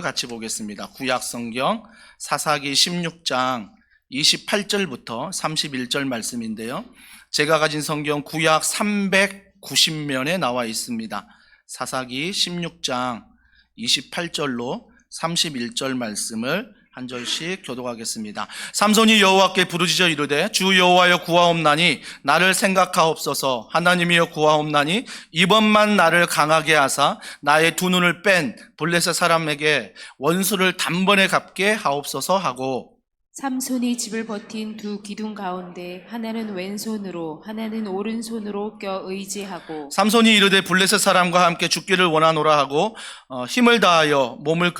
같이 보겠습니다. 구약 성경 사사기 16장 28절부터 31절 말씀인데요. 제가 가진 성경 구약 390면에 나와 있습니다. 사사기 16장 28절로 31절 말씀을 한 절씩 교독하겠습니다. 삼손이 여호와께 부르짖어 이르되 주 여호와여 구하옵나니 나를 생각하옵소서. 하나님이여 구하옵나니 이번만 나를 강하게 하사 나의 두 눈을 뺀 블레셋 사람에게 원수를 단번에 갚게 하옵소서 하고, 삼손이 집을 버틴 두 기둥 가운데 하나는 왼손으로 하나는 오른손으로 껴 의지하고, 삼손이 이르되 블레셋 사람과 함께 죽기를 원하노라 하고 힘을 다하여 몸을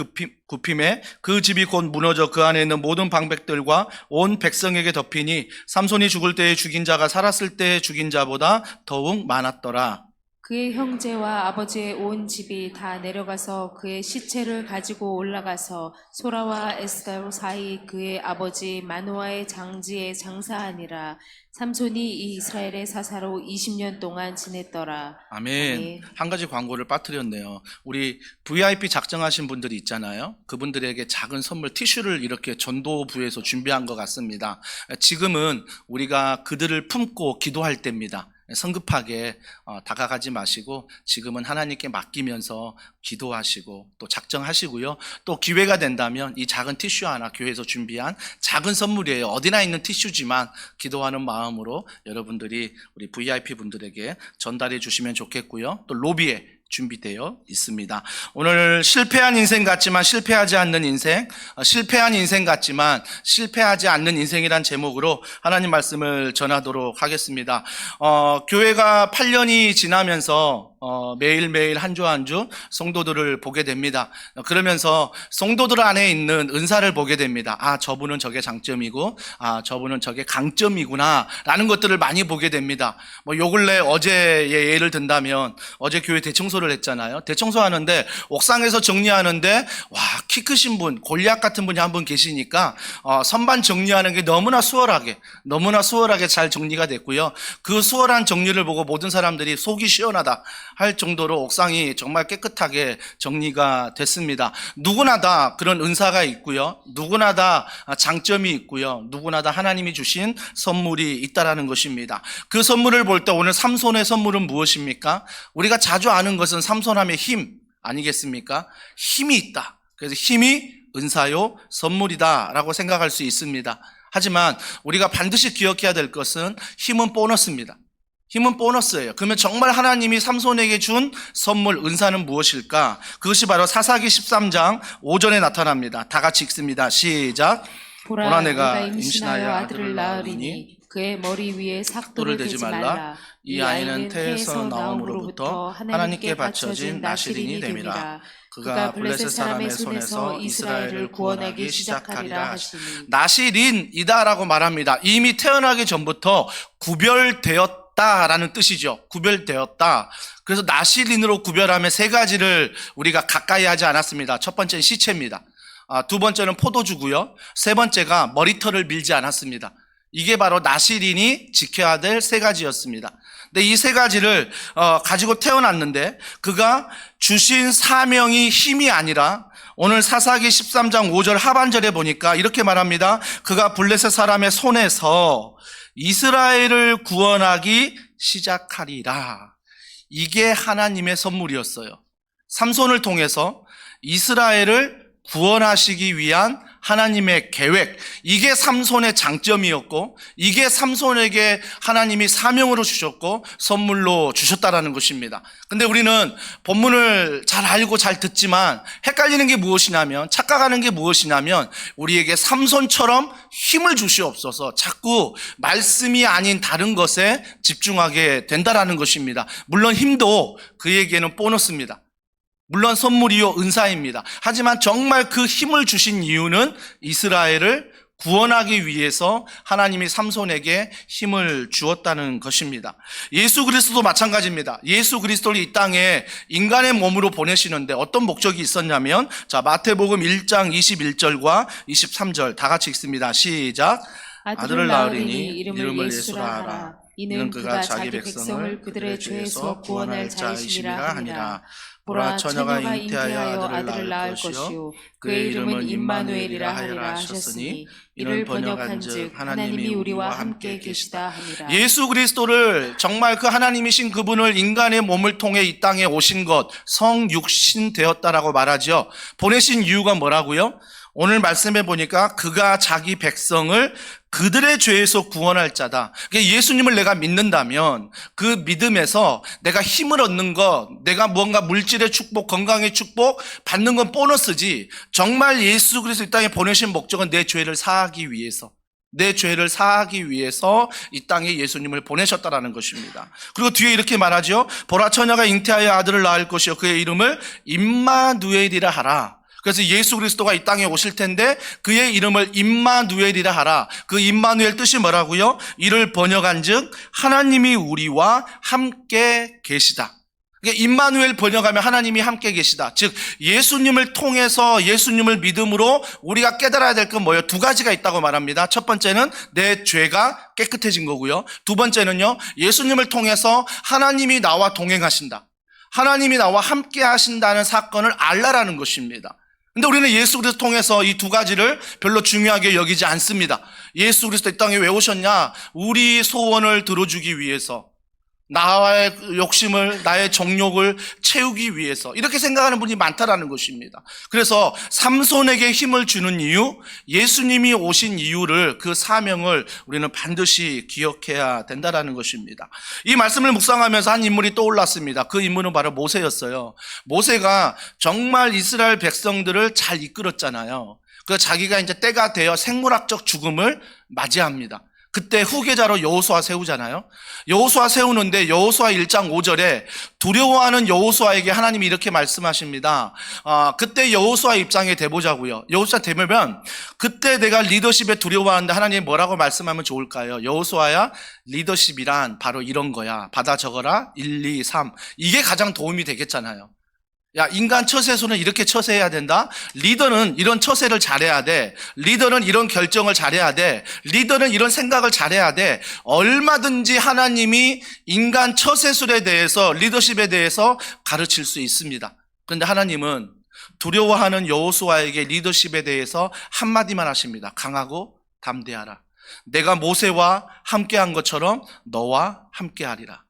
굽힘에 그 집이 곧 무너져 그 안에 있는 모든 방백들과 온 백성에게 덮이니 삼손이 죽을 때에 죽인 자가 살았을 때에 죽인 자보다 더욱 많았더라. 그의 형제와 아버지의 온 집이 다 내려가서 그의 시체를 가지고 올라가서 소라와 에스다로 사이 그의 아버지 마노아의 장지에 장사하니라. 삼손이 이 이스라엘의 사사로 20년 동안 지냈더라. 아멘. 아멘. 한 가지 광고를 빠뜨렸네요. 우리 VIP 작정하신 분들이 있잖아요. 그분들에게 작은 선물 티슈를 이렇게 전도부에서 준비한 것 같습니다. 지금은 우리가 그들을 품고 기도할 때입니다. 성급하게 다가가지 마시고 지금은 하나님께 맡기면서 기도하시고 또 작정하시고요. 또 기회가 된다면 이 작은 티슈 하나 교회에서 준비한 작은 선물이에요. 어디나 있는 티슈지만 기도하는 마음으로 여러분들이 우리 VIP 분들에게 전달해 주시면 좋겠고요. 또 로비에 준비되어 있습니다. 오늘 실패한 인생 같지만 실패하지 않는 인생, 실패한 인생 같지만 실패하지 않는 인생이란 제목으로 하나님 말씀을 전하도록 하겠습니다. 교회가 8년이 지나면서 매일매일 한 주 한 주 성도들을 보게 됩니다. 그러면서 성도들 안에 있는 은사를 보게 됩니다. 아, 저분은 저게 장점이고 아, 저분은 저게 강점이구나 라는 것들을 많이 보게 됩니다. 요 근래 어제의 예를 든다면 어제 교회 대청소를 했잖아요. 대청소하는데 옥상에서 정리하는데 와, 키 크신 분, 골리앗 같은 분이 한 분 계시니까 선반 정리하는 게 너무나 수월하게 잘 정리가 됐고요. 그 수월한 정리를 보고 모든 사람들이 속이 시원하다 할 정도로 옥상이 정말 깨끗하게 정리가 됐습니다. 누구나 다 그런 은사가 있고요. 누구나 다 장점이 있고요. 누구나 다 하나님이 주신 선물이 있다라는 것입니다. 그 선물을 볼 때 오늘 삼손의 선물은 무엇입니까? 우리가 자주 아는 것은 삼손함의 힘 아니겠습니까? 힘이 있다. 그래서 힘이 은사요 선물이다 라고 생각할 수 있습니다. 하지만 우리가 반드시 기억해야 될 것은 힘은 보너스입니다. 힘은 보너스예요. 그러면 정말 하나님이 삼손에게 준 선물, 은사는 무엇일까? 그것이 바로 사사기 13장 5절에 나타납니다. 다 같이 읽습니다. 시작. 보라, 내가 임신하여 아들을 낳으리니 그의 머리 위에 삭도를 대지 말라. 이 아이는 태에서 나옴으로부터 하나님께 바쳐진 나실인이 됨이라. 그가 블레셋 사람의 손에서 이스라엘을 구원하기 시작하리라 하시니. 나실인이다라고 말합니다. 이미 태어나기 전부터 구별되었다라는 뜻이죠. 구별되었다. 그래서 나실인으로 구별하면 세 가지를 우리가 가까이 하지 않았습니다. 첫 번째는 시체입니다. 두 번째는 포도주고요. 세 번째가 머리털을 밀지 않았습니다. 이게 바로 나실인이 지켜야 될 세 가지였습니다. 근데 이 세 가지를 가지고 태어났는데 그가 주신 사명이 힘이 아니라 오늘 사사기 13장 5절 하반절에 보니까 이렇게 말합니다. 그가 블레셋 사람의 손에서 이스라엘을 구원하기 시작하리라. 이게 하나님의 선물이었어요. 삼손을 통해서 이스라엘을 구원하시기 위한 하나님의 계획, 이게 삼손의 장점이었고 이게 삼손에게 하나님이 사명으로 주셨고 선물로 주셨다라는 것입니다. 근데 우리는 본문을 잘 알고 잘 듣지만 헷갈리는 게 무엇이냐면, 착각하는 게 무엇이냐면 우리에게 삼손처럼 힘을 주시옵소서 자꾸 말씀이 아닌 다른 것에 집중하게 된다라는 것입니다. 물론 힘도 그에게는 보너스입니다. 물론 선물이요 은사입니다. 하지만 정말 그 힘을 주신 이유는 이스라엘을 구원하기 위해서 하나님이 삼손에게 힘을 주었다는 것입니다. 예수 그리스도도 마찬가지입니다. 예수 그리스도를 이 땅에 인간의 몸으로 보내시는데 어떤 목적이 있었냐면, 자, 마태복음 1장 21절과 23절 다 같이 읽습니다. 시작. 아들을 낳으리니 이름을 예수라 하라. 이는 그가 자기 백성을 그들의 죄에서 구원할 자이심이라 하니라. 보라 처녀가 잉태하여 아들을 낳을 것이요 그의 이름은 임마누엘이라 하리라 하셨으니 이를 번역한즉 하나님이 우리와 함께 계시다 하니라. 예수 그리스도를 정말 그 하나님이신 그분을 인간의 몸을 통해 이 땅에 오신 것, 성육신 되었다라고 말하죠. 보내신 이유가 뭐라고요? 오늘 말씀해 보니까 그가 자기 백성을 그들의 죄에서 구원할 자다. 그러니까 예수님을 내가 믿는다면 그 믿음에서 내가 힘을 얻는 것, 내가 무언가 물질의 축복, 건강의 축복 받는 건 보너스지, 정말 예수 그리스도 이 땅에 보내신 목적은 내 죄를 사하기 위해서, 내 죄를 사하기 위해서 이 땅에 예수님을 보내셨다라는 것입니다. 그리고 뒤에 이렇게 말하죠. 보라 처녀가 잉태하여 아들을 낳을 것이요 그의 이름을 임마누엘이라 하라. 그래서 예수 그리스도가 이 땅에 오실 텐데 그의 이름을 임마누엘이라 하라. 그 임마누엘 뜻이 뭐라고요? 이를 번역한즉 하나님이 우리와 함께 계시다. 그러니까 임마누엘 번역하면 하나님이 함께 계시다. 즉 예수님을 통해서, 예수님을 믿음으로 우리가 깨달아야 될 건 뭐예요? 두 가지가 있다고 말합니다. 첫 번째는 내 죄가 깨끗해진 거고요. 두 번째는요, 예수님을 통해서 하나님이 나와 동행하신다, 하나님이 나와 함께 하신다는 사건을 알라라는 것입니다. 근데 우리는 예수 그리스도 통해서 이 두 가지를 별로 중요하게 여기지 않습니다. 예수 그리스도 이 땅에 왜 오셨냐? 우리 소원을 들어주기 위해서, 나의 욕심을, 나의 정욕을 채우기 위해서, 이렇게 생각하는 분이 많다라는 것입니다. 그래서 삼손에게 힘을 주는 이유, 예수님이 오신 이유를, 그 사명을 우리는 반드시 기억해야 된다라는 것입니다. 이 말씀을 묵상하면서 한 인물이 떠올랐습니다. 그 인물은 바로 모세였어요. 모세가 정말 이스라엘 백성들을 잘 이끌었잖아요. 그래서 자기가 이제 때가 되어 생물학적 죽음을 맞이합니다. 그때 후계자로 여호수아 세우잖아요. 여호수아 세우는데 여호수아 1장 5절에 두려워하는 여호수아에게 하나님이 이렇게 말씀하십니다. 그때 여호수아 입장에 대보자고요. 여호수아 되면 그때 내가 리더십에 두려워하는데 하나님이 뭐라고 말씀하면 좋을까요? 여호수아야, 리더십이란 바로 이런 거야. 받아 적어라. 1, 2, 3. 이게 가장 도움이 되겠잖아요. 야, 인간 처세에서는 이렇게 처세해야 된다. 리더는 이런 처세를 잘해야 돼. 리더는 이런 결정을 잘해야 돼. 리더는 이런 생각을 잘해야 돼. 얼마든지 하나님이 인간 처세술에 대해서, 리더십에 대해서 가르칠 수 있습니다. 그런데 하나님은 두려워하는 여호수아에게 리더십에 대해서 한마디만 하십니다. 강하고 담대하라. 내가 모세와 함께한 것처럼 너와 함께하리라.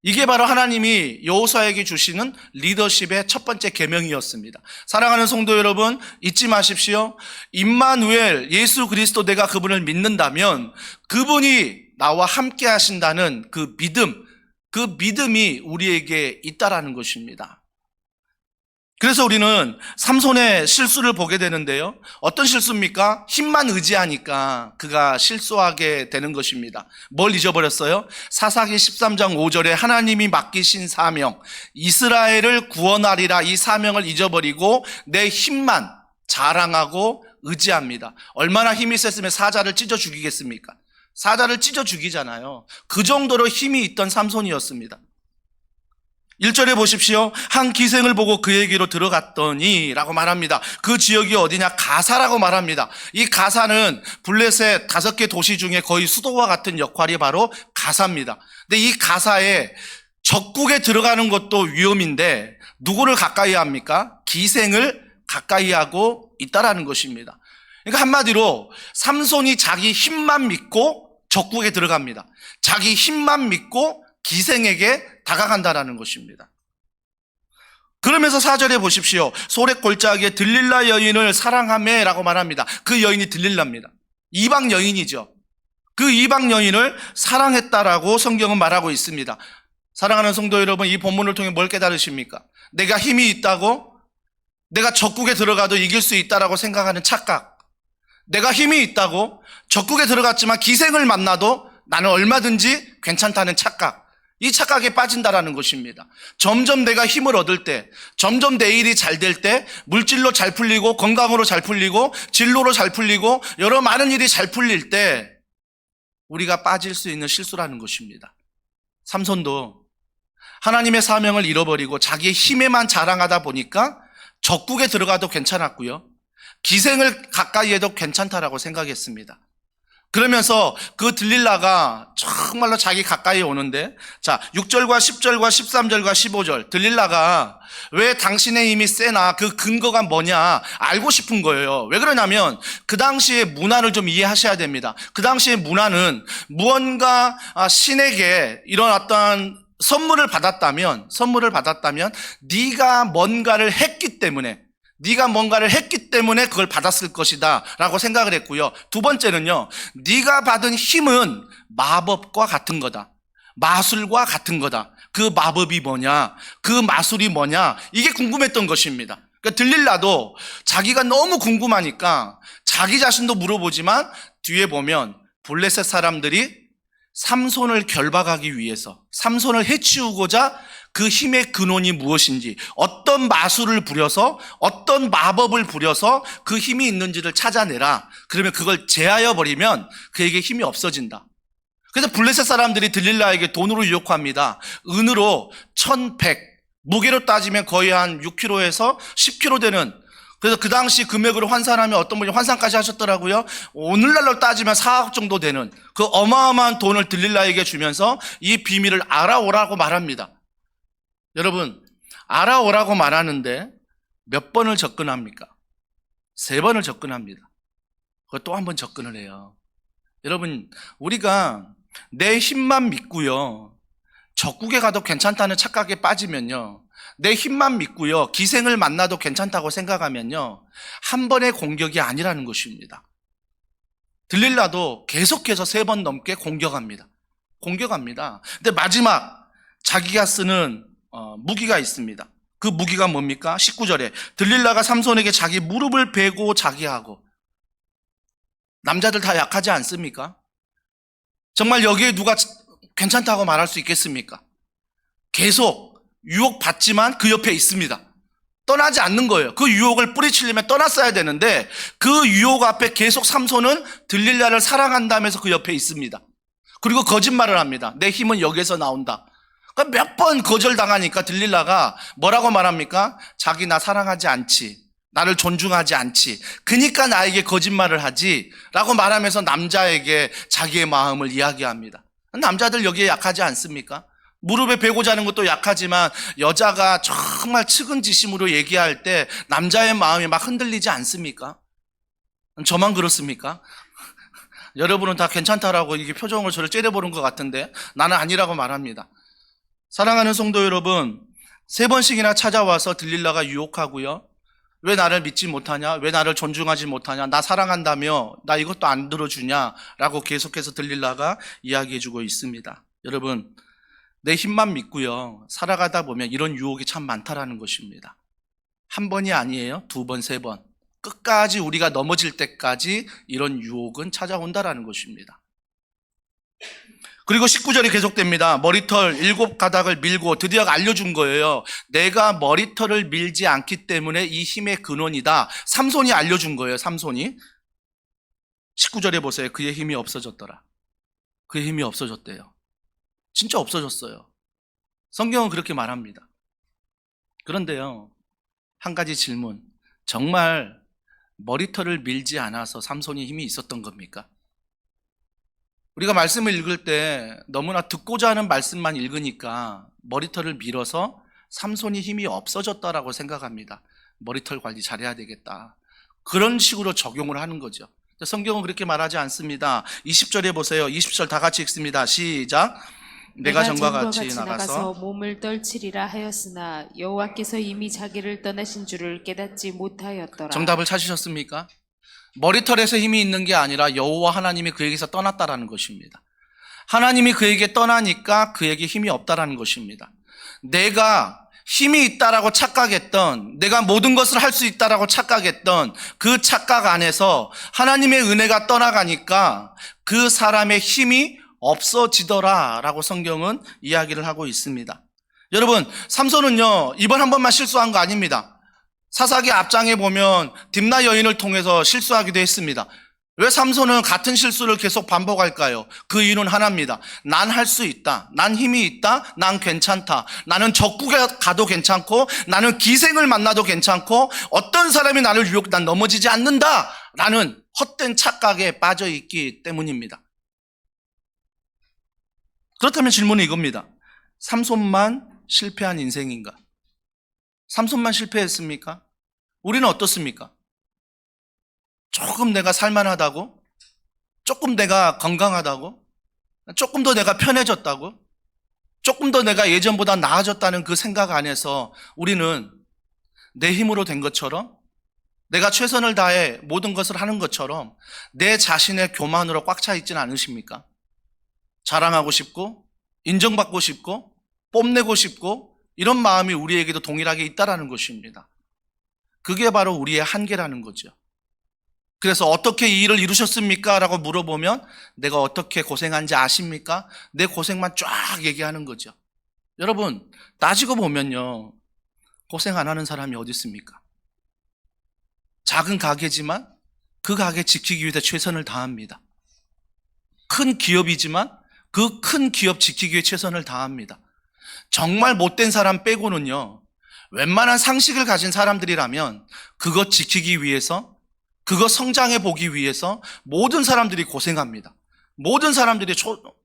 이게 바로 하나님이 여호수아에게 주시는 리더십의 첫 번째 계명이었습니다. 사랑하는 성도 여러분, 잊지 마십시오. 임마누엘, 예수 그리스도, 내가 그분을 믿는다면 그분이 나와 함께 하신다는 그 믿음, 그 믿음이 우리에게 있다라는 것입니다. 그래서 우리는 삼손의 실수를 보게 되는데요. 어떤 실수입니까? 힘만 의지하니까 그가 실수하게 되는 것입니다. 뭘 잊어버렸어요? 사사기 13장 5절에 하나님이 맡기신 사명, 이스라엘을 구원하리라, 이 사명을 잊어버리고 내 힘만 자랑하고 의지합니다. 얼마나 힘이 셌으면 사자를 찢어 죽이겠습니까? 사자를 찢어 죽이잖아요. 그 정도로 힘이 있던 삼손이었습니다. 1절에 보십시오. 한 기생을 보고 그에게로 들어갔더니 라고 말합니다. 그 지역이 어디냐? 가사라고 말합니다. 이 가사는 블레셋 5개 도시 중에 거의 수도와 같은 역할이 바로 가사입니다. 근데 이 가사에 적국에 들어가는 것도 위험인데 누구를 가까이 합니까? 기생을 가까이 하고 있다라는 것입니다. 그러니까 한마디로 삼손이 자기 힘만 믿고 적국에 들어갑니다. 자기 힘만 믿고 기생에게 다가간다라는 것입니다. 그러면서 4절에 보십시오. 소렛 골짜기에 들릴라 여인을 사랑하매 라고 말합니다. 그 여인이 들릴라입니다. 이방 여인이죠. 그 이방 여인을 사랑했다라고 성경은 말하고 있습니다. 사랑하는 성도 여러분, 이 본문을 통해 뭘 깨달으십니까? 내가 힘이 있다고, 내가 적국에 들어가도 이길 수 있다라고 생각하는 착각, 내가 힘이 있다고 적국에 들어갔지만 기생을 만나도 나는 얼마든지 괜찮다는 착각, 이 착각에 빠진다라는 것입니다. 점점 내가 힘을 얻을 때, 점점 내 일이 잘 될 때, 물질로 잘 풀리고 건강으로 잘 풀리고 진로로 잘 풀리고 여러 많은 일이 잘 풀릴 때 우리가 빠질 수 있는 실수라는 것입니다. 삼손도 하나님의 사명을 잃어버리고 자기의 힘에만 자랑하다 보니까 적국에 들어가도 괜찮았고요, 기생을 가까이 해도 괜찮다라고 생각했습니다. 그러면서 그 들릴라가 정말로 자기 가까이 오는데, 자, 6절과 10절과 13절과 15절, 들릴라가 왜 당신의 힘이 세나 그 근거가 뭐냐 알고 싶은 거예요. 왜 그러냐면 그 당시의 문화를 좀 이해하셔야 됩니다. 그 당시의 문화는 무언가 신에게 이런 어떤 선물을 받았다면 네가 뭔가를 했기 때문에 그걸 받았을 것이다 라고 생각을 했고요. 두 번째는요, 네가 받은 힘은 마법과 같은 거다, 마술과 같은 거다. 그 마법이 뭐냐, 그 마술이 뭐냐, 이게 궁금했던 것입니다. 그러니까 들릴라도 자기가 너무 궁금하니까 자기 자신도 물어보지만 뒤에 보면 블레셋 사람들이 삼손을 결박하기 위해서, 삼손을 해치우고자 그 힘의 근원이 무엇인지, 어떤 마술을 부려서, 어떤 마법을 부려서 그 힘이 있는지를 찾아내라. 그러면 그걸 제하여 버리면 그에게 힘이 없어진다. 그래서 블레셋 사람들이 들릴라에게 돈으로 유혹합니다. 은으로 1,100, 무게로 따지면 거의 한 6kg에서 10kg 되는, 그래서 그 당시 금액으로 환산하면 어떤 분이 환산까지 하셨더라고요. 오늘날로 따지면 4억 정도 되는 그 어마어마한 돈을 들릴라에게 주면서 이 비밀을 알아오라고 말합니다. 여러분, 알아오라고 말하는데 몇 번을 접근합니까? 3번을 접근합니다. 그거 또 한 번 접근을 해요. 여러분, 우리가 내 힘만 믿고요, 적국에 가도 괜찮다는 착각에 빠지면요, 내 힘만 믿고요, 기생을 만나도 괜찮다고 생각하면요, 한 번의 공격이 아니라는 것입니다. 들릴라도 계속해서 3번 넘게 공격합니다. 근데 마지막 자기가 쓰는 무기가 있습니다. 그 무기가 뭡니까? 19절에 들릴라가 삼손에게 자기 무릎을 베고 자기하고. 남자들 다 약하지 않습니까? 정말 여기에 누가 괜찮다고 말할 수 있겠습니까? 계속 유혹받지만 그 옆에 있습니다. 떠나지 않는 거예요. 그 유혹을 뿌리치려면 떠났어야 되는데 그 유혹 앞에 계속 삼손은 들릴라를 사랑한다면서 그 옆에 있습니다. 그리고 거짓말을 합니다. 내 힘은 여기에서 나온다. 몇 번 거절당하니까 들릴라가 뭐라고 말합니까? 자기 나 사랑하지 않지, 나를 존중하지 않지, 그러니까 나에게 거짓말을 하지 라고 말하면서 남자에게 자기의 마음을 이야기합니다. 남자들 여기에 약하지 않습니까? 무릎에 베고 자는 것도 약하지만 여자가 정말 측은지심으로 얘기할 때 남자의 마음이 막 흔들리지 않습니까? 저만 그렇습니까? 여러분은 다 괜찮다라고 이게 표정을 저를 째려보는 것 같은데 나는 아니라고 말합니다. 사랑하는 성도 여러분, 3번씩이나 찾아와서 들릴라가 유혹하고요, 왜 나를 믿지 못하냐, 왜 나를 존중하지 못하냐, 나 사랑한다며 나 이것도 안 들어주냐 라고 계속해서 들릴라가 이야기해주고 있습니다. 여러분, 내 힘만 믿고요, 살아가다 보면 이런 유혹이 참 많다라는 것입니다. 한 번이 아니에요. 2번, 3번. 끝까지 우리가 넘어질 때까지 이런 유혹은 찾아온다라는 것입니다. 그리고 19절이 계속됩니다. 머리털 7가닥을 밀고 드디어 알려준 거예요. 내가 머리털을 밀지 않기 때문에 이 힘의 근원이다. 삼손이 알려준 거예요. 삼손이. 19절에 보세요. 그의 힘이 없어졌더라. 그의 힘이 없어졌대요. 진짜 없어졌어요. 성경은 그렇게 말합니다. 그런데요, 한 가지 질문. 정말 머리털을 밀지 않아서 삼손이 힘이 있었던 겁니까? 우리가 말씀을 읽을 때 너무나 듣고자 하는 말씀만 읽으니까 머리털을 밀어서 삼손이 힘이 없어졌다라고 생각합니다. 머리털 관리 잘해야 되겠다. 그런 식으로 적용을 하는 거죠. 성경은 그렇게 말하지 않습니다. 20절에 보세요. 20절 다 같이 읽습니다. 시작. 내가 전과 같이 나가서 몸을 떨치리라 하였으나 여호와께서 이미 자기를 떠나신 줄을 깨닫지 못하였더라. 정답을 찾으셨습니까? 머리털에서 힘이 있는 게 아니라 여호와 하나님이 그에게서 떠났다라는 것입니다. 하나님이 그에게 떠나니까 그에게 힘이 없다라는 것입니다. 내가 힘이 있다라고 착각했던, 내가 모든 것을 할 수 있다라고 착각했던 그 착각 안에서 하나님의 은혜가 떠나가니까 그 사람의 힘이 없어지더라라고 성경은 이야기를 하고 있습니다. 여러분, 삼손은요, 이번 한 번만 실수한 거 아닙니다. 사사기 앞장에 보면 딥나 여인을 통해서 실수하기도 했습니다. 왜 삼손은 같은 실수를 계속 반복할까요? 그 이유는 하나입니다. 난 할 수 있다. 난 힘이 있다. 난 괜찮다. 나는 적국에 가도 괜찮고, 나는 기생을 만나도 괜찮고, 어떤 사람이 나를 유혹, 난 넘어지지 않는다 라는 헛된 착각에 빠져 있기 때문입니다. 그렇다면 질문은 이겁니다. 삼손만 실패한 인생인가? 삼손만 실패했습니까? 우리는 어떻습니까? 조금 내가 살만하다고? 조금 내가 건강하다고? 조금 더 내가 편해졌다고? 조금 더 내가 예전보다 나아졌다는 그 생각 안에서 우리는 내 힘으로 된 것처럼, 내가 최선을 다해 모든 것을 하는 것처럼 내 자신의 교만으로 꽉 차 있지는 않으십니까? 자랑하고 싶고, 인정받고 싶고, 뽐내고 싶고, 이런 마음이 우리에게도 동일하게 있다라는 것입니다. 그게 바로 우리의 한계라는 거죠. 그래서 어떻게 이 일을 이루셨습니까? 라고 물어보면 내가 어떻게 고생한지 아십니까? 내 고생만 쫙 얘기하는 거죠. 여러분, 따지고 보면요, 고생 안 하는 사람이 어디 있습니까? 작은 가게지만 그 가게 지키기 위해 최선을 다합니다. 큰 기업이지만 그 큰 기업 지키기 위해 최선을 다합니다. 정말 못된 사람 빼고는요, 웬만한 상식을 가진 사람들이라면 그것 지키기 위해서, 그것 성장해 보기 위해서 모든 사람들이 고생합니다. 모든 사람들이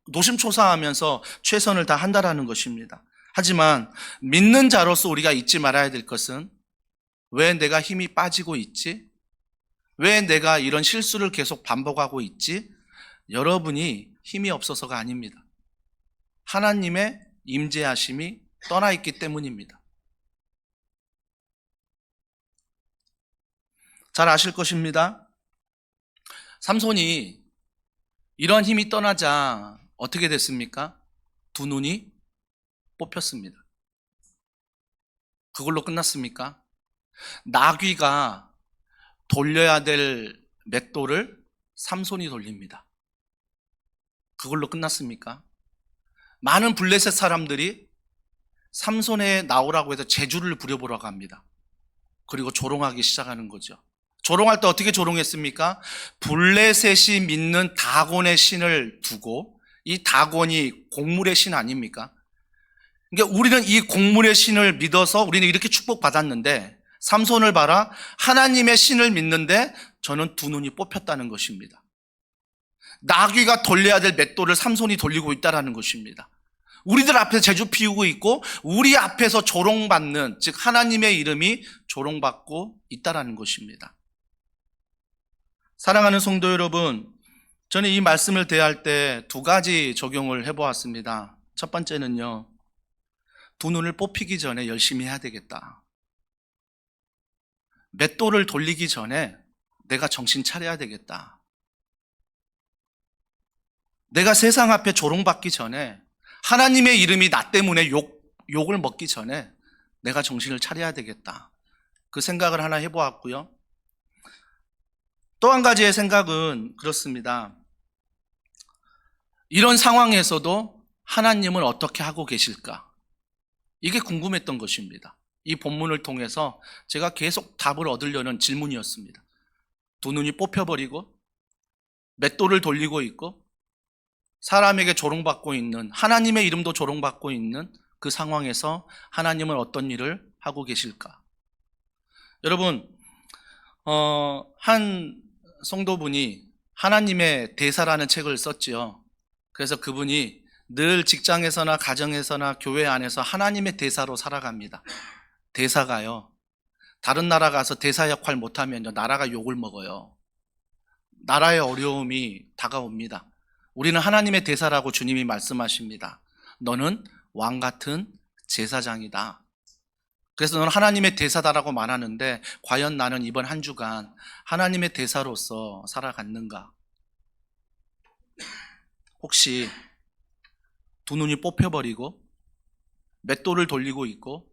노심초사하면서 최선을 다한다라는 것입니다. 하지만 믿는 자로서 우리가 잊지 말아야 될 것은, 왜 내가 힘이 빠지고 있지? 왜 내가 이런 실수를 계속 반복하고 있지? 여러분이 힘이 없어서가 아닙니다. 하나님의 임재하심이 떠나 있기 때문입니다. 잘 아실 것입니다. 삼손이 이런 힘이 떠나자 어떻게 됐습니까? 두 눈이 뽑혔습니다. 그걸로 끝났습니까? 나귀가 돌려야 될 맷돌을 삼손이 돌립니다. 그걸로 끝났습니까? 많은 블레셋 사람들이 삼손에 나오라고 해서 제주를 부려보라고 합니다. 그리고 조롱하기 시작하는 거죠. 조롱할 때 어떻게 조롱했습니까? 블레셋이 믿는 다곤의 신을 두고, 이 다곤이 곡물의 신 아닙니까? 그러니까 우리는 이 곡물의 신을 믿어서 우리는 이렇게 축복받았는데, 삼손을 봐라, 하나님의 신을 믿는데 저는 두 눈이 뽑혔다는 것입니다. 나귀가 돌려야 될 맷돌을 삼손이 돌리고 있다는 것입니다. 우리들 앞에서 제주 피우고 있고 우리 앞에서 조롱받는, 즉 하나님의 이름이 조롱받고 있다는 것입니다. 사랑하는 성도 여러분, 저는 이 말씀을 대할 때 두 가지 적용을 해보았습니다. 첫 번째는요, 두 눈을 뽑히기 전에 열심히 해야 되겠다. 맷돌을 돌리기 전에 내가 정신 차려야 되겠다. 내가 세상 앞에 조롱받기 전에, 하나님의 이름이 나 때문에 욕을 먹기 전에 내가 정신을 차려야 되겠다. 그 생각을 하나 해보았고요. 또 한 가지의 생각은 그렇습니다. 이런 상황에서도 하나님은 어떻게 하고 계실까? 이게 궁금했던 것입니다. 이 본문을 통해서 제가 계속 답을 얻으려는 질문이었습니다. 두 눈이 뽑혀버리고 맷돌을 돌리고 있고 사람에게 조롱받고 있는, 하나님의 이름도 조롱받고 있는 그 상황에서 하나님은 어떤 일을 하고 계실까? 여러분, 한 성도분이 하나님의 대사라는 책을 썼지요. 그래서 그분이 늘 직장에서나 가정에서나 교회 안에서 하나님의 대사로 살아갑니다. 대사가요, 다른 나라 가서 대사 역할 못하면요, 나라가 욕을 먹어요. 나라의 어려움이 다가옵니다. 우리는 하나님의 대사라고 주님이 말씀하십니다. 너는 왕 같은 제사장이다. 그래서 너는 하나님의 대사다라고 말하는데, 과연 나는 이번 한 주간 하나님의 대사로서 살아갔는가? 혹시 두 눈이 뽑혀버리고 맷돌을 돌리고 있고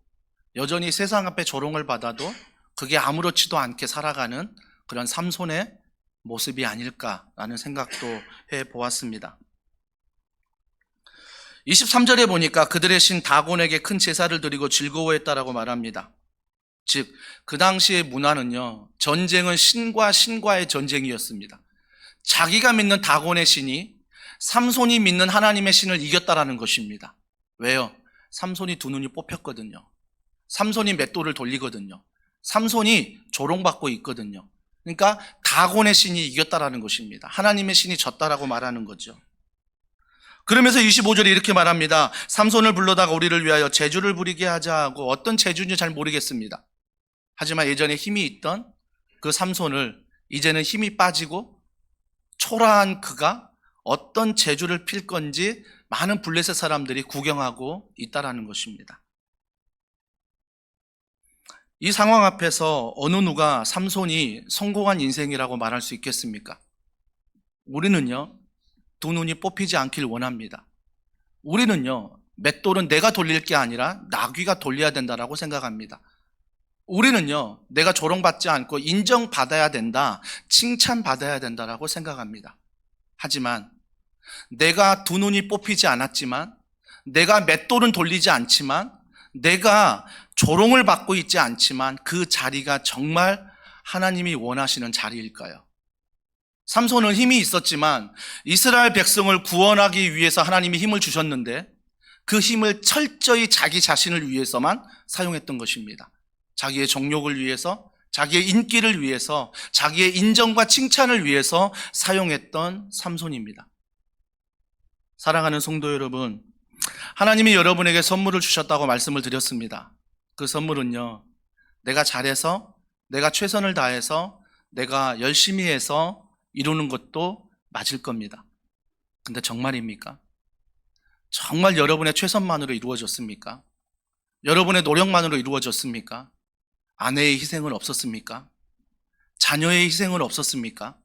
여전히 세상 앞에 조롱을 받아도 그게 아무렇지도 않게 살아가는 그런 삼손의 모습이 아닐까라는 생각도 해보았습니다. 23절에 보니까 그들의 신 다곤에게 큰 제사를 드리고 즐거워했다라고 말합니다. 즉, 그 당시의 문화는요, 전쟁은 신과 신과의 전쟁이었습니다. 자기가 믿는 다곤의 신이 삼손이 믿는 하나님의 신을 이겼다라는 것입니다. 왜요? 삼손이 두 눈이 뽑혔거든요. 삼손이 맷돌을 돌리거든요. 삼손이 조롱받고 있거든요. 그러니까 다곤의 신이 이겼다라는 것입니다. 하나님의 신이 졌다라고 말하는 거죠. 그러면서 25절에 이렇게 말합니다. 삼손을 불러다가 우리를 위하여 제주를 부리게 하자 하고, 어떤 제주인지 잘 모르겠습니다. 하지만 예전에 힘이 있던 그 삼손을 이제는 힘이 빠지고 초라한 그가 어떤 제주를 필 건지 많은 블레셋 사람들이 구경하고 있다라는 것입니다. 이 상황 앞에서 어느 누가 삼손이 성공한 인생이라고 말할 수 있겠습니까? 우리는요, 두 눈이 뽑히지 않길 원합니다. 우리는요, 맷돌은 내가 돌릴 게 아니라 나귀가 돌려야 된다라고 생각합니다. 우리는요, 내가 조롱받지 않고 인정받아야 된다, 칭찬받아야 된다라고 생각합니다. 하지만 내가 두 눈이 뽑히지 않았지만, 내가 맷돌은 돌리지 않지만, 내가 조롱을 받고 있지 않지만 그 자리가 정말 하나님이 원하시는 자리일까요? 삼손은 힘이 있었지만 이스라엘 백성을 구원하기 위해서 하나님이 힘을 주셨는데 그 힘을 철저히 자기 자신을 위해서만 사용했던 것입니다. 자기의 정욕을 위해서, 자기의 인기를 위해서, 자기의 인정과 칭찬을 위해서 사용했던 삼손입니다. 사랑하는 성도 여러분, 하나님이 여러분에게 선물을 주셨다고 말씀을 드렸습니다. 그 선물은요, 내가 잘해서, 내가 최선을 다해서, 내가 열심히 해서 이루는 것도 맞을 겁니다. 근데 정말입니까? 정말 여러분의 최선만으로 이루어졌습니까? 여러분의 노력만으로 이루어졌습니까? 아내의 희생은 없었습니까? 자녀의 희생은 없었습니까?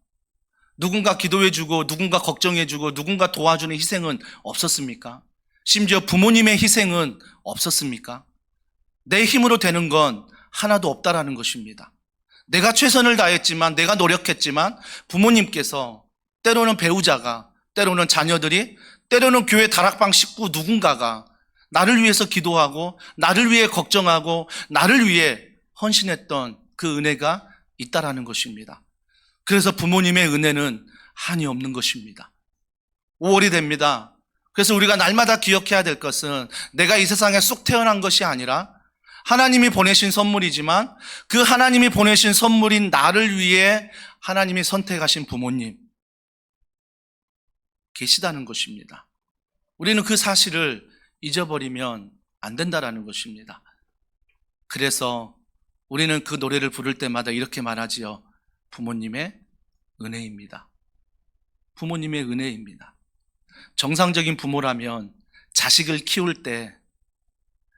누군가 기도해주고, 누군가 걱정해주고, 누군가 도와주는 희생은 없었습니까? 심지어 부모님의 희생은 없었습니까? 내 힘으로 되는 건 하나도 없다라는 것입니다. 내가 최선을 다했지만, 내가 노력했지만 부모님께서, 때로는 배우자가, 때로는 자녀들이, 때로는 교회 다락방 식구 누군가가 나를 위해서 기도하고, 나를 위해 걱정하고, 나를 위해 헌신했던 그 은혜가 있다라는 것입니다. 그래서 부모님의 은혜는 한이 없는 것입니다. 5월이 됩니다. 그래서 우리가 날마다 기억해야 될 것은 내가 이 세상에 쑥 태어난 것이 아니라 하나님이 보내신 선물이지만 그 하나님이 보내신 선물인 나를 위해 하나님이 선택하신 부모님 계시다는 것입니다. 우리는 그 사실을 잊어버리면 안 된다라는 것입니다. 그래서 우리는 그 노래를 부를 때마다 이렇게 말하지요. 부모님의 은혜입니다. 부모님의 은혜입니다. 정상적인 부모라면 자식을 키울 때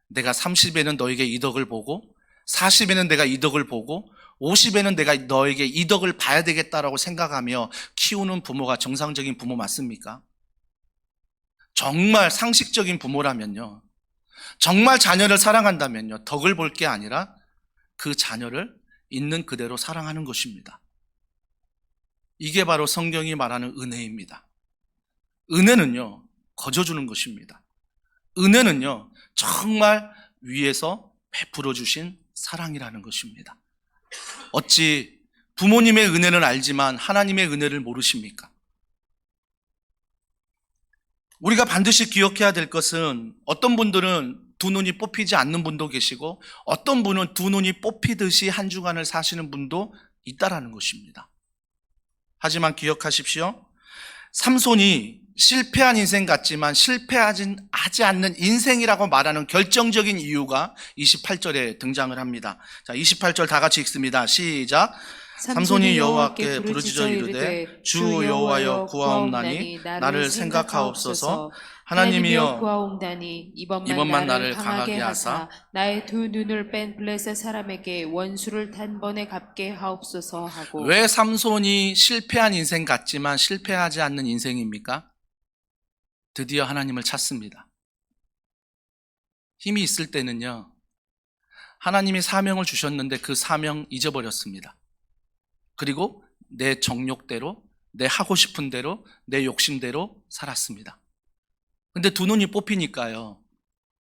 내가 30에는 너에게 이덕을 보고 40에는 내가 이덕을 보고 50에는 내가 너에게 이덕을 봐야 되겠다라고 생각하며 키우는 부모가 정상적인 부모 맞습니까? 정말 상식적인 부모라면요, 정말 자녀를 사랑한다면요, 덕을 볼 게 아니라 그 자녀를 있는 그대로 사랑하는 것입니다. 이게 바로 성경이 말하는 은혜입니다. 은혜는요, 거저주는 것입니다. 은혜는요, 정말 위에서 베풀어 주신 사랑이라는 것입니다. 어찌 부모님의 은혜는 알지만 하나님의 은혜를 모르십니까? 우리가 반드시 기억해야 될 것은 어떤 분들은 두 눈이 뽑히지 않는 분도 계시고 어떤 분은 두 눈이 뽑히듯이 한 주간을 사시는 분도 있다라는 것입니다. 하지만 기억하십시오. 삼손이 실패한 인생 같지만 실패하지 않는 인생이라고 말하는 결정적인 이유가 28절에 등장을 합니다. 자, 28절 다 같이 읽습니다. 시작. 삼손이 여호와께 부르짖어 이르되 주 여호와여 구하옵나니 나를 생각하옵소서. 하나님이여 구하옵나니 이번만 나를 강하게 하사 나의 두 눈을 뺀 블레셋 사람에게 원수를 단번에 갚게 하옵소서 하고. 왜 삼손이 실패한 인생 같지만 실패하지 않는 인생입니까? 드디어 하나님을 찾습니다. 힘이 있을 때는요, 하나님이 사명을 주셨는데 그 사명 잊어버렸습니다. 그리고 내 정욕대로, 내 하고 싶은 대로, 내 욕심대로 살았습니다. 근데 두 눈이 뽑히니까요,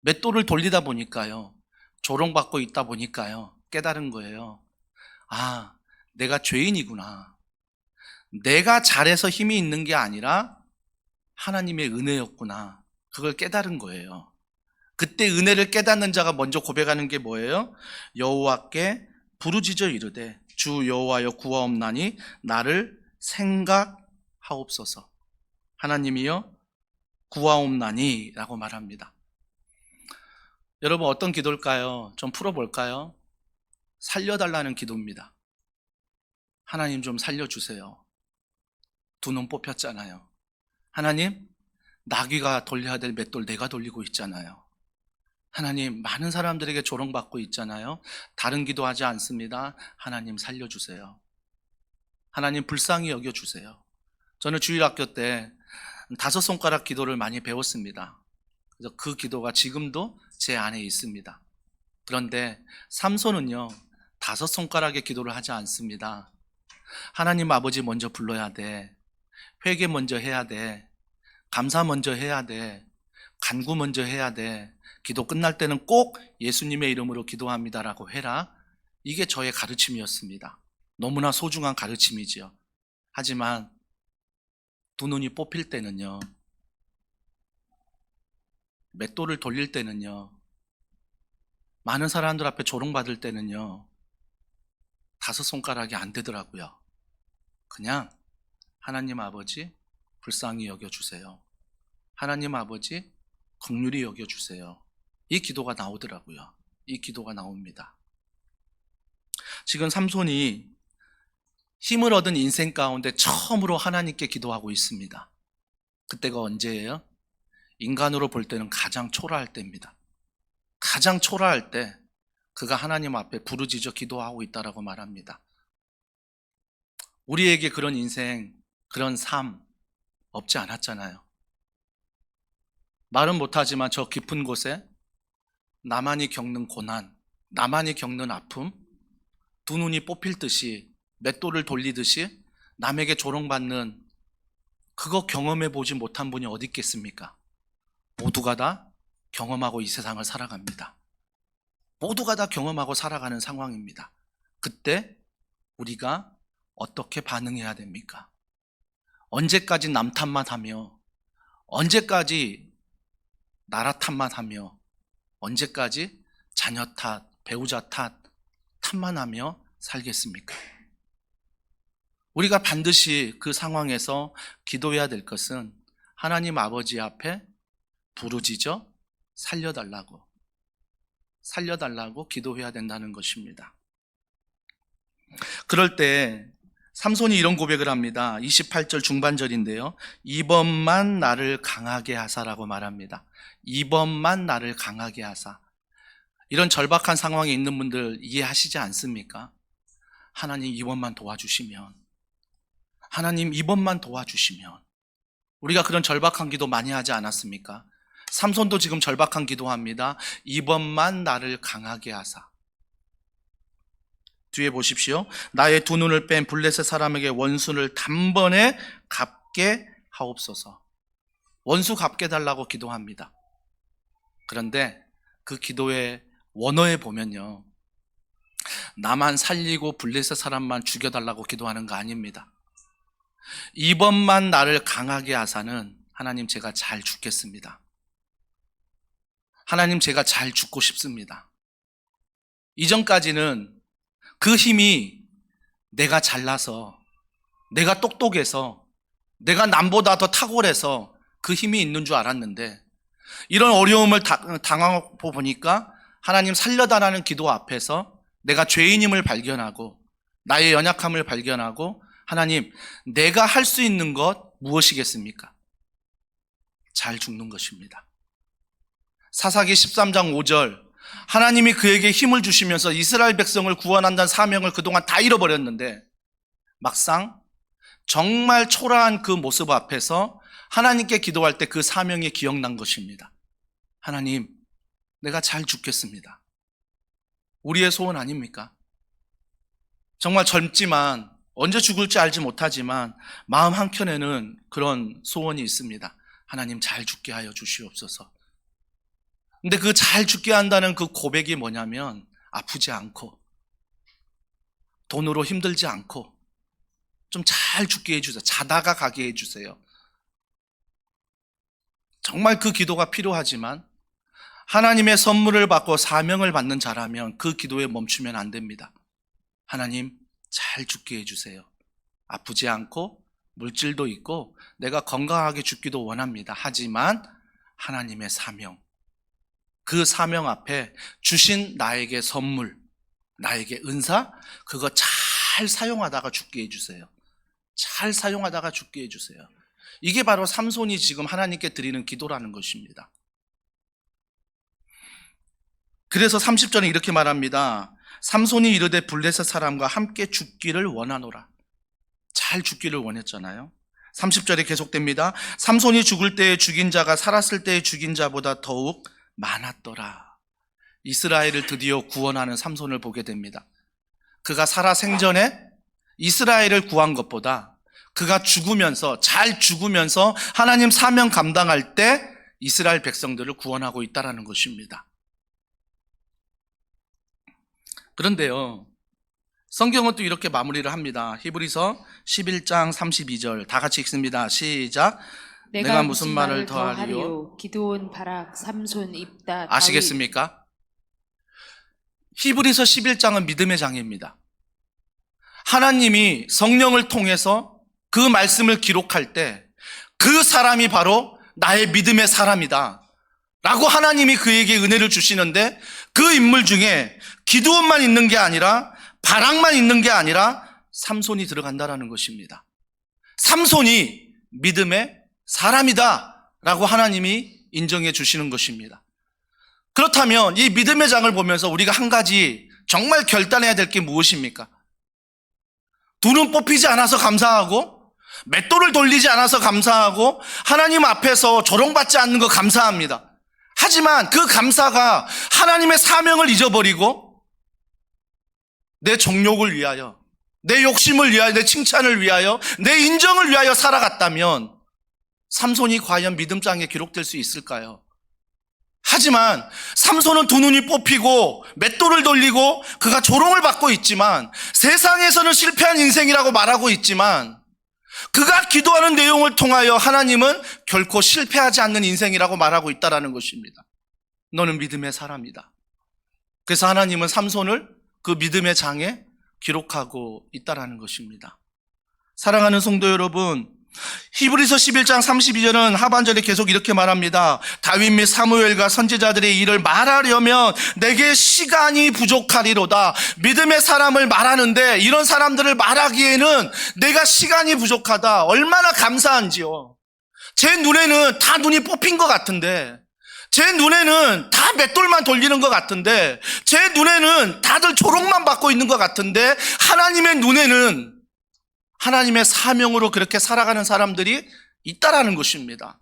맷돌을 돌리다 보니까요, 조롱받고 있다 보니까요, 깨달은 거예요. 아, 내가 죄인이구나. 내가 잘해서 힘이 있는 게 아니라 하나님의 은혜였구나. 그걸 깨달은 거예요. 그때 은혜를 깨닫는 자가 먼저 고백하는 게 뭐예요? 여호와께 부르짖어 이르되 주 여호와여 구하옵나니 나를 생각하옵소서. 하나님이여 구하옵나니 라고 말합니다. 여러분 어떤 기도일까요? 좀 풀어볼까요? 살려달라는 기도입니다. 하나님 좀 살려주세요. 두 눈 뽑혔잖아요. 하나님, 나귀가 돌려야 될 맷돌 내가 돌리고 있잖아요. 하나님, 많은 사람들에게 조롱받고 있잖아요. 다른 기도하지 않습니다. 하나님 살려주세요. 하나님 불쌍히 여겨주세요. 저는 주일학교 때 5손가락 기도를 많이 배웠습니다. 그래서 그 기도가 지금도 제 안에 있습니다. 그런데 삼손은요, 5손가락의 기도를 하지 않습니다. 하나님 아버지 먼저 불러야 돼. 회개 먼저 해야 돼. 감사 먼저 해야 돼. 간구 먼저 해야 돼. 기도 끝날 때는 꼭 예수님의 이름으로 기도합니다라고 해라. 이게 저의 가르침이었습니다. 너무나 소중한 가르침이지요. 하지만 두 눈이 뽑힐 때는요, 맷돌을 돌릴 때는요, 많은 사람들 앞에 조롱받을 때는요, 5손가락이 안 되더라고요. 그냥 하나님 아버지 불쌍히 여겨주세요. 하나님 아버지 긍휼히 여겨주세요. 이 기도가 나오더라고요. 이 기도가 나옵니다. 지금 삼손이 힘을 얻은 인생 가운데 처음으로 하나님께 기도하고 있습니다. 그때가 언제예요? 인간으로 볼 때는 가장 초라할 때입니다. 가장 초라할 때 그가 하나님 앞에 부르짖어 기도하고 있다라고 말합니다. 우리에게 그런 인생, 그런 삶 없지 않았잖아요. 말은 못하지만 저 깊은 곳에 나만이 겪는 고난, 나만이 겪는 아픔, 두 눈이 뽑힐 듯이 맷돌을 돌리듯이 남에게 조롱받는 그거 경험해 보지 못한 분이 어디 있겠습니까? 모두가 다 경험하고 이 세상을 살아갑니다. 모두가 다 경험하고 살아가는 상황입니다. 그때 우리가 어떻게 반응해야 됩니까? 언제까지 남 탓만 하며, 언제까지 나라 탓만 하며, 언제까지 자녀 탓, 배우자 탓만 하며 살겠습니까? 우리가 반드시 그 상황에서 기도해야 될 것은 하나님 아버지 앞에 부르짖어 살려달라고 기도해야 된다는 것입니다. 그럴 때 삼손이 이런 고백을 합니다. 28절 중반절인데요. 이번만 나를 강하게 하사라고 말합니다. 이번만 나를 강하게 하사. 이런 절박한 상황에 있는 분들 이해하시지 않습니까? 하나님 이번만 도와주시면, 하나님 이번만 도와주시면. 우리가 그런 절박한 기도 많이 하지 않았습니까? 삼손도 지금 절박한 기도합니다. 이번만 나를 강하게 하사. 뒤에 보십시오. 나의 두 눈을 뺀 블레셋 사람에게 원수를 단번에 갚게 하옵소서. 원수 갚게 달라고 기도합니다. 그런데 그 기도의 원어에 보면요, 나만 살리고 블레셋 사람만 죽여달라고 기도하는 거 아닙니다. 이번만 나를 강하게 하사는 하나님 제가 잘 죽겠습니다. 하나님 제가 잘 죽고 싶습니다. 이전까지는 그 힘이 내가 잘나서, 내가 똑똑해서, 내가 남보다 더 탁월해서 그 힘이 있는 줄 알았는데, 이런 어려움을 당하고 보니까 하나님 살려달라는 기도 앞에서 내가 죄인임을 발견하고 나의 연약함을 발견하고, 하나님 내가 할 수 있는 것 무엇이겠습니까? 잘 죽는 것입니다. 사사기 13장 5절, 하나님이 그에게 힘을 주시면서 이스라엘 백성을 구원한다는 사명을 그동안 다 잃어버렸는데 막상 정말 초라한 그 모습 앞에서 하나님께 기도할 때 그 사명이 기억난 것입니다. 하나님, 내가 잘 죽겠습니다. 우리의 소원 아닙니까? 정말 젊지만, 언제 죽을지 알지 못하지만 마음 한켠에는 그런 소원이 있습니다. 하나님 잘 죽게 하여 주시옵소서. 근데 그 잘 죽게 한다는 그 고백이 뭐냐면, 아프지 않고 돈으로 힘들지 않고 좀 잘 죽게 해주세요. 자다가 가게 해주세요. 정말 그 기도가 필요하지만 하나님의 선물을 받고 사명을 받는 자라면 그 기도에 멈추면 안 됩니다. 하나님 잘 죽게 해주세요. 아프지 않고 물질도 있고 내가 건강하게 죽기도 원합니다. 하지만 하나님의 사명, 그 사명 앞에 주신 나에게 선물, 나에게 은사, 그거 잘 사용하다가 죽게 해주세요. 잘 사용하다가 죽게 해주세요. 이게 바로 삼손이 지금 하나님께 드리는 기도라는 것입니다. 그래서 30절에 이렇게 말합니다. 삼손이 이르되 블레셋 사람과 함께 죽기를 원하노라. 잘 죽기를 원했잖아요. 30절에 계속됩니다. 삼손이 죽을 때에 죽인 자가 살았을 때에 죽인 자보다 더욱 많았더라. 이스라엘을 드디어 구원하는 삼손을 보게 됩니다. 그가 살아 생전에 이스라엘을 구한 것보다 그가 죽으면서, 잘 죽으면서 하나님 사명 감당할 때 이스라엘 백성들을 구원하고 있다는 것입니다. 그런데요, 성경은 또 이렇게 마무리를 합니다. 히브리서 11장 32절 다 같이 읽습니다. 시작. 내가 무슨 말을 더하리요? 기드온, 바락, 삼손, 입다, 아시겠습니까? 히브리서 11장은 믿음의 장입니다. 하나님이 성령을 통해서 그 말씀을 기록할 때 그 사람이 바로 나의 믿음의 사람이다 라고 하나님이 그에게 은혜를 주시는데, 그 인물 중에 기드온만 있는 게 아니라 바락만 있는 게 아니라 삼손이 들어간다는 것입니다. 삼손이 믿음의 사람이다 라고 하나님이 인정해 주시는 것입니다. 그렇다면 이 믿음의 장을 보면서 우리가 한 가지 정말 결단해야 될 게 무엇입니까? 두 눈 뽑히지 않아서 감사하고, 맷돌을 돌리지 않아서 감사하고, 하나님 앞에서 조롱받지 않는 거 감사합니다. 하지만 그 감사가 하나님의 사명을 잊어버리고 내 정욕을 위하여, 내 욕심을 위하여, 내 칭찬을 위하여, 내 인정을 위하여 살아갔다면 삼손이 과연 믿음장에 기록될 수 있을까요? 하지만 삼손은 두 눈이 뽑히고 맷돌을 돌리고 그가 조롱을 받고 있지만, 세상에서는 실패한 인생이라고 말하고 있지만, 그가 기도하는 내용을 통하여 하나님은 결코 실패하지 않는 인생이라고 말하고 있다는 것입니다. 너는 믿음의 사람이다. 그래서 하나님은 삼손을 그 믿음의 장에 기록하고 있다는 것입니다. 사랑하는 성도 여러분, 히브리서 11장 32절은 하반절에 계속 이렇게 말합니다. 다윗 및 사무엘과 선지자들의 일을 말하려면 내게 시간이 부족하리로다. 믿음의 사람을 말하는데 이런 사람들을 말하기에는 내가 시간이 부족하다. 얼마나 감사한지요. 제 눈에는 다 눈이 뽑힌 것 같은데, 제 눈에는 다 맷돌만 돌리는 것 같은데, 제 눈에는 다들 조롱만 받고 있는 것 같은데, 하나님의 눈에는 하나님의 사명으로 그렇게 살아가는 사람들이 있다라는 것입니다.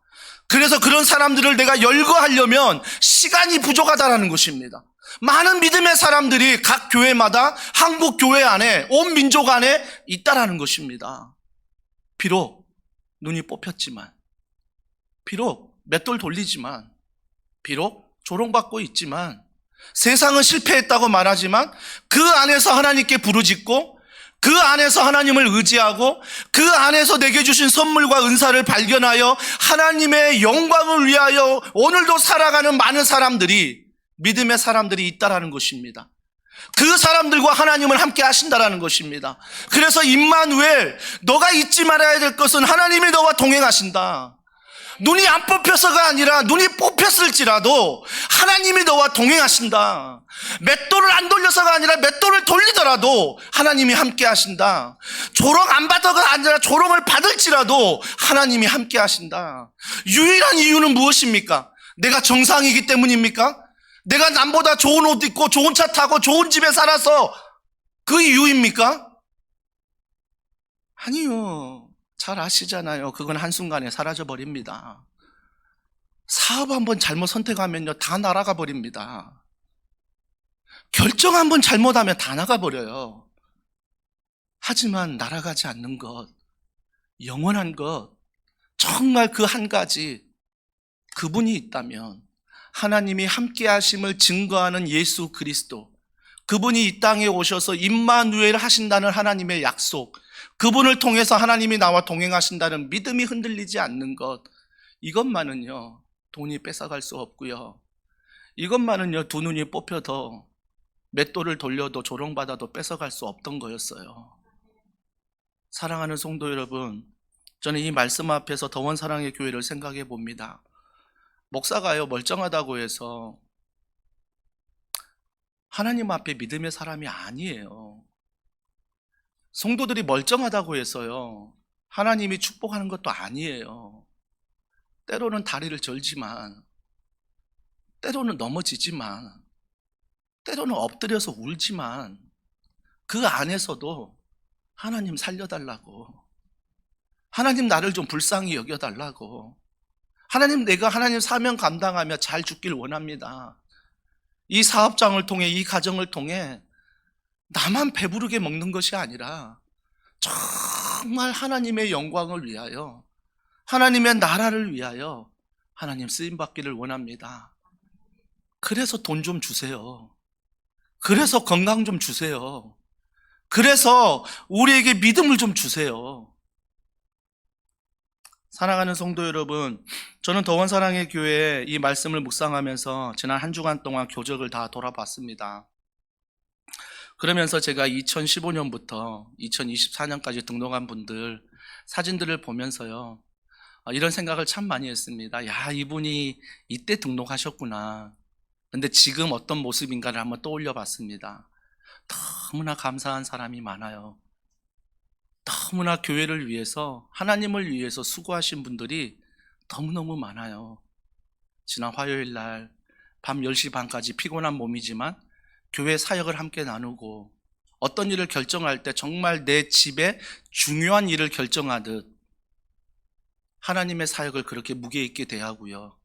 그래서 그런 사람들을 내가 열거하려면 시간이 부족하다라는 것입니다. 많은 믿음의 사람들이 각 교회마다, 한국 교회 안에, 온 민족 안에 있다라는 것입니다. 비록 눈이 뽑혔지만, 비록 맷돌 돌리지만, 비록 조롱받고 있지만, 세상은 실패했다고 말하지만 그 안에서 하나님께 부르짖고, 그 안에서 하나님을 의지하고, 그 안에서 내게 주신 선물과 은사를 발견하여 하나님의 영광을 위하여 오늘도 살아가는 많은 사람들이, 믿음의 사람들이 있다라는 것입니다. 그 사람들과 하나님을 함께 하신다라는 것입니다. 그래서 임마누엘, 너가 잊지 말아야 될 것은 하나님이 너와 동행하신다. 눈이 안 뽑혀서가 아니라 눈이 뽑혔을지라도 하나님이 너와 동행하신다. 맷돌을 안 돌려서가 아니라 맷돌을 돌리더라도 하나님이 함께 하신다. 조롱 안 받아가 아니라 조롱을 받을지라도 하나님이 함께 하신다. 유일한 이유는 무엇입니까? 내가 정상이기 때문입니까? 내가 남보다 좋은 옷 입고 좋은 차 타고 좋은 집에 살아서 그 이유입니까? 아니요. 잘 아시잖아요. 그건 한순간에 사라져 버립니다. 사업 한번 잘못 선택하면요, 다 날아가 버립니다. 결정 한번 잘못하면 다 나가버려요. 하지만 날아가지 않는 것, 영원한 것, 정말 그 한 가지, 그분이 있다면, 하나님이 함께 하심을 증거하는 예수 그리스도, 그분이 이 땅에 오셔서 임마누엘 하신다는 하나님의 약속, 그분을 통해서 하나님이 나와 동행하신다는 믿음이 흔들리지 않는 것, 이것만은요, 돈이 뺏어갈 수 없고요, 이것만은요, 두 눈이 뽑혀도 맷돌을 돌려도 조롱받아도 뺏어갈 수 없던 거였어요. 사랑하는 성도 여러분, 저는 이 말씀 앞에서 더원 사랑의 교회를 생각해 봅니다. 목사가요, 멀쩡하다고 해서 하나님 앞에 믿음의 사람이 아니에요. 성도들이 멀쩡하다고 해서요, 하나님이 축복하는 것도 아니에요. 때로는 다리를 절지만, 때로는 넘어지지만, 때로는 엎드려서 울지만, 그 안에서도 하나님 살려달라고, 하나님 나를 좀 불쌍히 여겨달라고, 하나님 내가 하나님 사명 감당하며 잘 죽길 원합니다. 이 사업장을 통해, 이 가정을 통해 나만 배부르게 먹는 것이 아니라 정말 하나님의 영광을 위하여, 하나님의 나라를 위하여 하나님 쓰임받기를 원합니다. 그래서 돈 좀 주세요. 그래서 건강 좀 주세요. 그래서 우리에게 믿음을 좀 주세요. 사랑하는 성도 여러분, 저는 더원 사랑의 교회에 이 말씀을 묵상하면서 지난 한 주간 동안 교적을 다 돌아봤습니다. 그러면서 제가 2015년부터 2024년까지 등록한 분들 사진들을 보면서요, 이런 생각을 참 많이 했습니다. 야, 이분이 이때 등록하셨구나. 근데 지금 어떤 모습인가를 한번 떠올려 봤습니다. 너무나 감사한 사람이 많아요. 너무나 교회를 위해서, 하나님을 위해서 수고하신 분들이 너무너무 많아요. 지난 화요일 날 밤 10시 반까지 피곤한 몸이지만 교회 사역을 함께 나누고, 어떤 일을 결정할 때 정말 내 집에 중요한 일을 결정하듯 하나님의 사역을 그렇게 무게 있게 대하고요.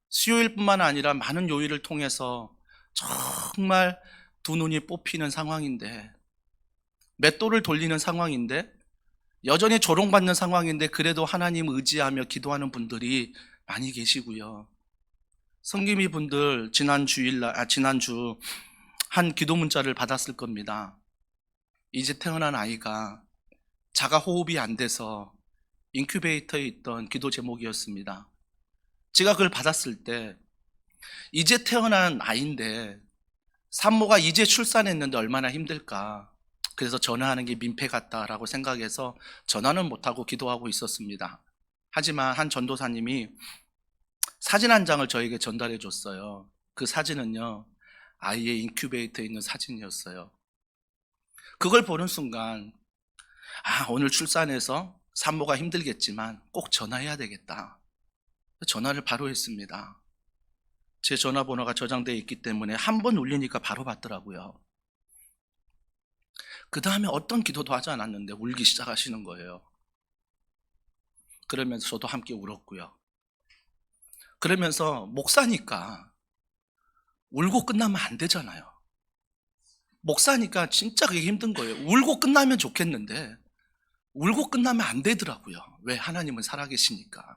수요일뿐만 아니라 많은 요일을 통해서 정말 두 눈이 뽑히는 상황인데, 맷돌을 돌리는 상황인데, 여전히 조롱받는 상황인데 그래도 하나님 의지하며 기도하는 분들이 많이 계시고요. 성김이 분들 지난주 한 기도 문자를 받았을 겁니다. 이제 태어난 아이가 자가 호흡이 안 돼서 인큐베이터에 있던 기도 제목이었습니다. 제가 그걸 받았을 때, 이제 태어난 아이인데 산모가 이제 출산했는데 얼마나 힘들까. 그래서 전화하는 게 민폐 같다라고 생각해서 전화는 못하고 기도하고 있었습니다. 하지만 한 전도사님이 사진 한 장을 저에게 전달해 줬어요. 그 사진은요, 아이의 인큐베이터에 있는 사진이었어요. 그걸 보는 순간, 오늘 출산해서 산모가 힘들겠지만 꼭 전화해야 되겠다. 전화를 바로 했습니다. 제 전화번호가 저장되어 있기 때문에 한 번 울리니까 바로 받더라고요. 그 다음에 어떤 기도도 하지 않았는데 울기 시작하시는 거예요. 그러면서 저도 함께 울었고요. 그러면서 목사니까 울고 끝나면 안 되잖아요. 목사니까 진짜 그게 힘든 거예요. 울고 끝나면 좋겠는데 울고 끝나면 안 되더라고요. 왜? 하나님은 살아계시니까.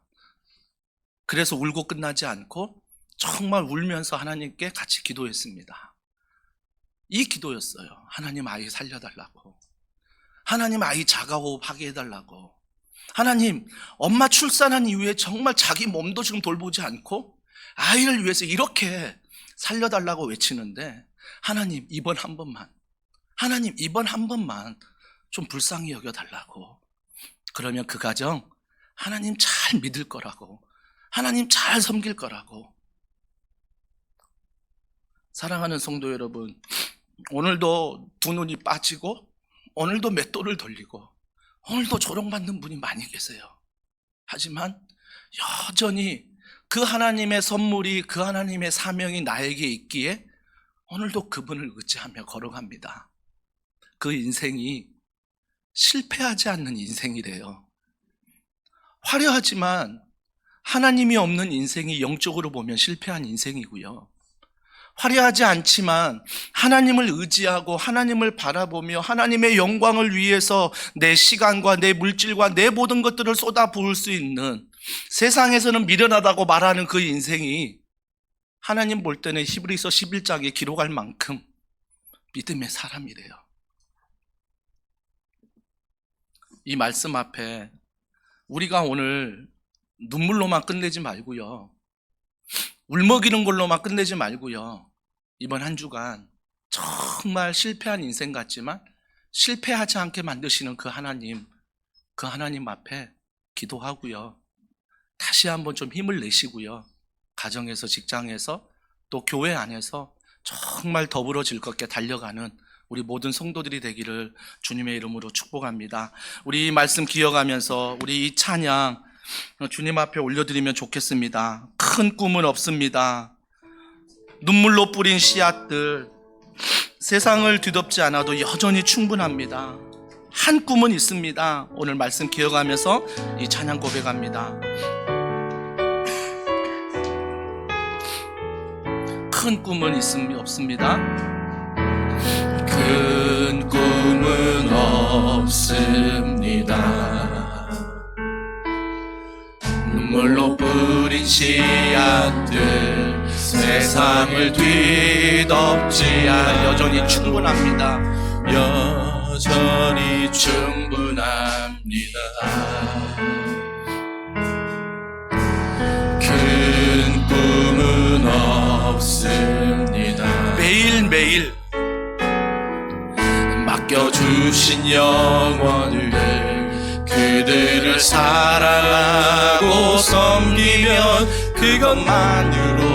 그래서 울고 끝나지 않고 정말 울면서 하나님께 같이 기도했습니다. 이 기도였어요. 하나님 아이 살려달라고, 하나님 아이 자가호흡하게 해달라고, 하나님 엄마 출산한 이후에 정말 자기 몸도 지금 돌보지 않고 아이를 위해서 이렇게 살려달라고 외치는데, 하나님 이번 한 번만, 하나님 이번 한 번만 좀 불쌍히 여겨달라고. 그러면 그 가정 하나님 잘 믿을 거라고, 하나님 잘 섬길 거라고. 사랑하는 성도 여러분, 오늘도 두 눈이 빠지고, 오늘도 맷돌을 돌리고, 오늘도 조롱받는 분이 많이 계세요. 하지만 여전히 그 하나님의 선물이, 그 하나님의 사명이 나에게 있기에 오늘도 그분을 의지하며 걸어갑니다. 그 인생이 실패하지 않는 인생이래요. 화려하지만 하나님이 없는 인생이 영적으로 보면 실패한 인생이고요. 화려하지 않지만 하나님을 의지하고 하나님을 바라보며 하나님의 영광을 위해서 내 시간과 내 물질과 내 모든 것들을 쏟아부을 수 있는, 세상에서는 미련하다고 말하는 그 인생이 하나님 볼 때는 히브리서 11장에 기록할 만큼 믿음의 사람이래요. 이 말씀 앞에 우리가 오늘 눈물로만 끝내지 말고요, 울먹이는 걸로만 끝내지 말고요, 이번 한 주간 정말 실패한 인생 같지만 실패하지 않게 만드시는 그 하나님 앞에 기도하고요. 다시 한번 좀 힘을 내시고요. 가정에서, 직장에서, 또 교회 안에서 정말 더불어 즐겁게 달려가는 우리 모든 성도들이 되기를 주님의 이름으로 축복합니다. 우리 이 말씀 기억하면서 우리 이 찬양 주님 앞에 올려드리면 좋겠습니다. 큰 꿈은 없습니다. 눈물로 뿌린 씨앗들, 세상을 뒤덮지 않아도 여전히 충분합니다. 한 꿈은 있습니다. 오늘 말씀 기억하면서 이 찬양 고백합니다. 큰 꿈은 없습니다. 큰 꿈은 없습니다. 눈물로 뿌린 씨앗들, 세상을 뒤덮지 않아 여전히 충분합니다. 여전히 충분합니다. 큰 꿈은 없습니다. 매일매일 맡겨주신 영혼을 그들을 사랑하고 섬기면 그것만으로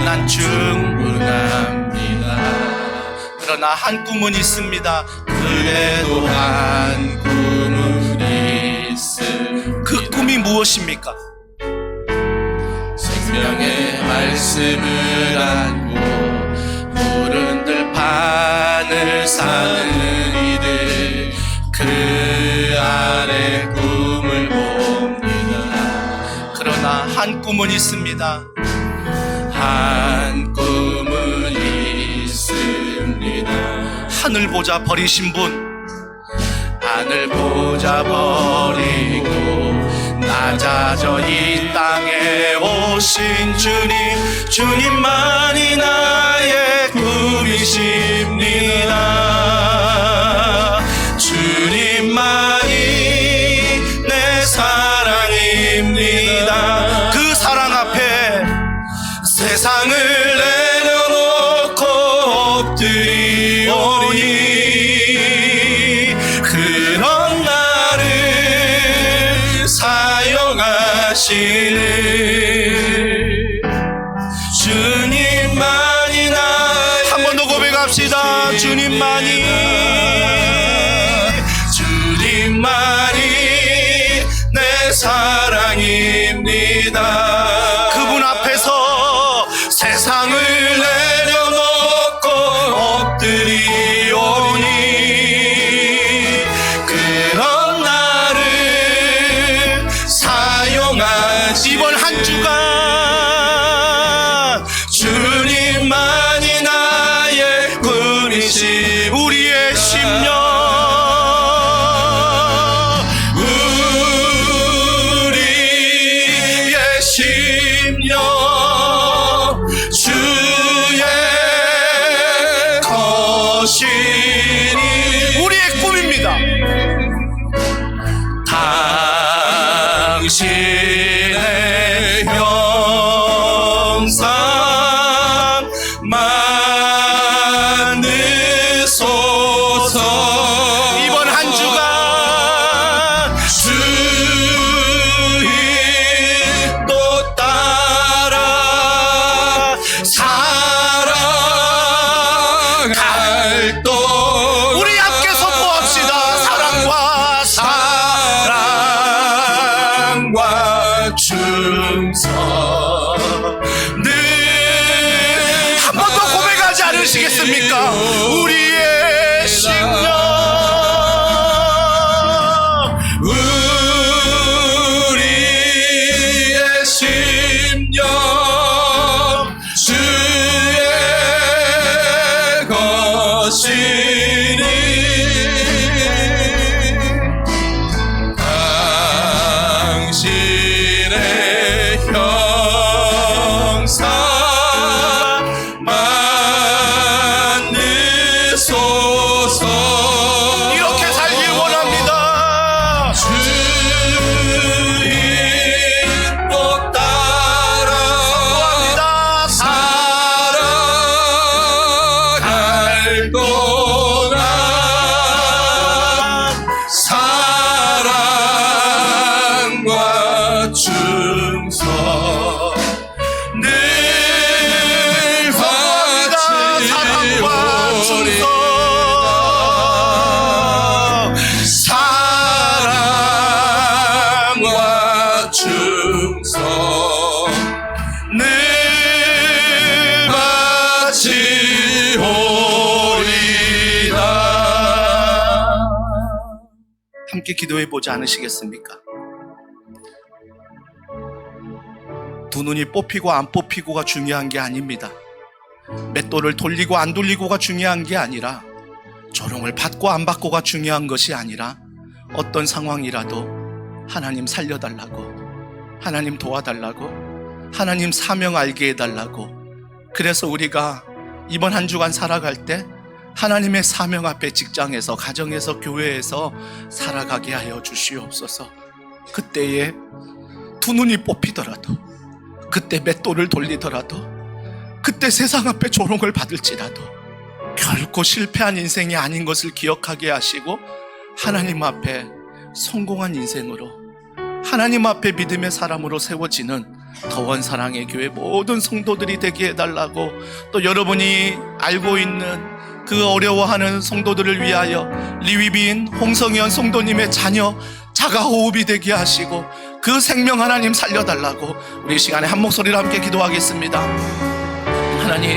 난 충분합니다. 그러나 한 꿈은 있습니다. 그래도 한 꿈은 있습니다. 그 꿈이 무엇입니까? 생명의 말씀을 안고 푸른 들판을 사는 이들, 그 안에 꿈을 봅니다. 그러나 한 꿈은 있습니다. 한 꿈은 있습니다. 하늘 보자 버리신 분, 하늘 보자 버리고 낮아져 이 땅에 오신 주님, 주님만이 나의 꿈이십니다. 주님만이 내 사랑입니다. 그 사랑 앞에 세상을 내려놓고 엎드리오니 그런 나를 사용하시는 주님만이 나. 한 번 더 고백합시다. 주님만이 내 사랑입니다. 그분 앞에서 세상을 내려놓고 엎드리오니 그런 나를 사용하시. 이번 한 주간 주님만이 나의 꿈이시. 우리의 심령, 우리의 꿈입니다. 당신의 형상 만드소서. 이번 한 주간 주인도 따라 사랑할 또 우리 함께 선포합시다. 사랑과 충성. 늘 한 번 더 고백하지 않으시겠습니까? 우리의 심령, 우리의 심령 주의 것이니 당신의 형상 만드소서. 함께 기도해 보지 않으시겠습니까? 두 눈이 뽑히고 안 뽑히고가 중요한 게 아닙니다. 맷돌을 돌리고 안 돌리고가 중요한 게 아니라, 조롱을 받고 안 받고가 중요한 것이 아니라, 어떤 상황이라도 하나님 살려달라고, 하나님 도와달라고, 하나님 사명 알게 해달라고. 그래서 우리가 이번 한 주간 살아갈 때 하나님의 사명 앞에 직장에서, 가정에서, 교회에서 살아가게 하여 주시옵소서. 그때에 두 눈이 뽑히더라도, 그때 맷돌을 돌리더라도, 그때 세상 앞에 조롱을 받을지라도 결코 실패한 인생이 아닌 것을 기억하게 하시고, 하나님 앞에 성공한 인생으로, 하나님 앞에 믿음의 사람으로 세워지는 더원 사랑의 교회 모든 성도들이 되게 해달라고, 또 여러분이 알고 있는 그 어려워하는 성도들을 위하여 리위비인 홍성현 성도님의 자녀 자가호흡이 되게 하시고, 그 생명 하나님 살려달라고 우리 이 시간에 한 목소리로 함께 기도하겠습니다. 하나님,